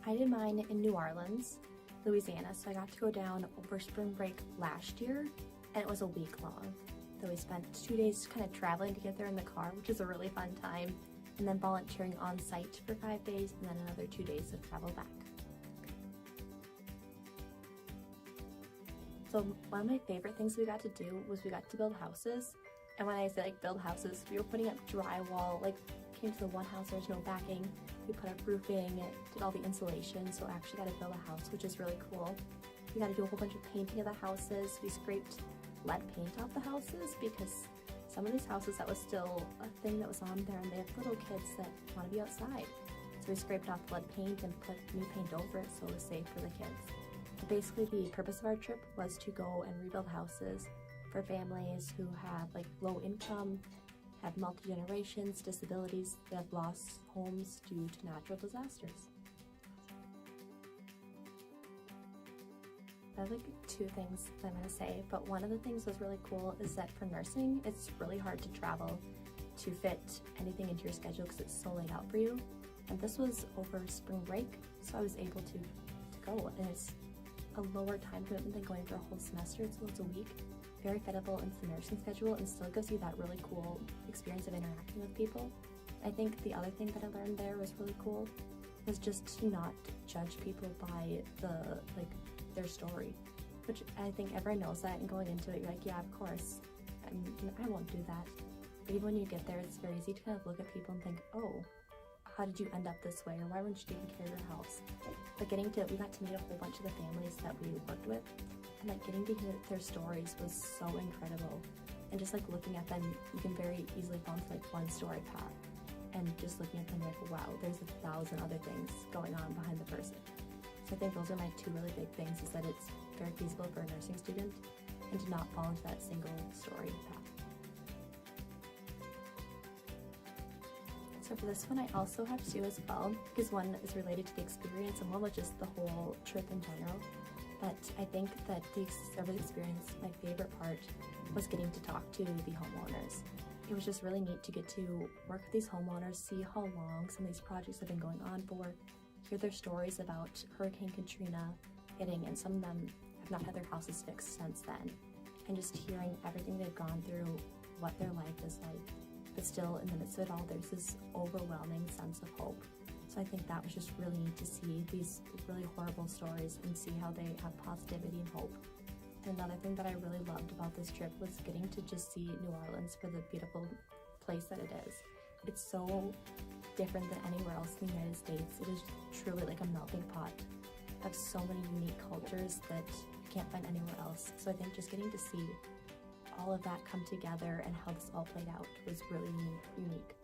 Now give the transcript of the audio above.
I did mine in New Orleans, Louisiana, so I got to go down over spring break last year, and it was a week long. So we spent 2 days kind of traveling to get there in the car, which is a really fun time, and then volunteering on site for 5 days, and then another 2 days of travel back. So one of my favorite things we got to do was we got to build houses. And when I say like build houses, we were putting up drywall, like came to the one house, there was no backing. We put up roofing, did all the insulation, so actually got to build a house, which is really cool. We got to do a whole bunch of painting of the houses. We scraped lead paint off the houses because some of these houses, that was still a thing that was on there, and they have little kids that want to be outside. So we scraped off lead paint and put new paint over it so it was safe for the kids. But basically the purpose of our trip was to go and rebuild houses for families who have like low income, have multi-generations, disabilities, that have lost homes due to natural disasters. I have like 2 things that I'm going to say, but one of the things that's really cool is that for nursing, it's really hard to travel to fit anything into your schedule because it's so laid out for you. And this was over spring break, so I was able to go, and it's a lower time commitment than going for a whole semester, so it's a week. Very fitable into the nursing schedule and still gives you that really cool experience of interacting with people. I think the other thing that I learned there was really cool was just to not judge people by their story, which I think everyone knows that, and going into it you're like, yeah, of course, I won't do that. But even when you get there, it's very easy to kind of look at people and think, oh, how did you end up this way, or why weren't you taking care of your house? But we got to meet a whole bunch of the families that we worked with, and like getting to hear their stories was so incredible. And just like looking at them, you can very easily fall into like one story path, and just looking at them like, wow, there's 1,000 other things going on behind the person. So I think those are my 2 really big things, is that it's very feasible for a nursing student and to not fall into that single story path. So for this one, I also have 2 as well, because one is related to the experience and one was just the whole trip in general. But I think that the service experience, my favorite part, was getting to talk to the homeowners. It was just really neat to get to work with these homeowners, see how long some of these projects have been going on for, hear their stories about Hurricane Katrina hitting, and some of them have not had their houses fixed since then. And just hearing everything they've gone through, what their life is like. But still, in the midst of it all, there's this overwhelming sense of hope. So I think that was just really neat to see these really horrible stories and see how they have positivity and hope. And another thing that I really loved about this trip was getting to just see New Orleans for the beautiful place that it is. It's so different than anywhere else in the United States. It is truly like a melting pot of so many unique cultures that you can't find anywhere else. So I think just getting to see all of that come together and how this all played out was really unique.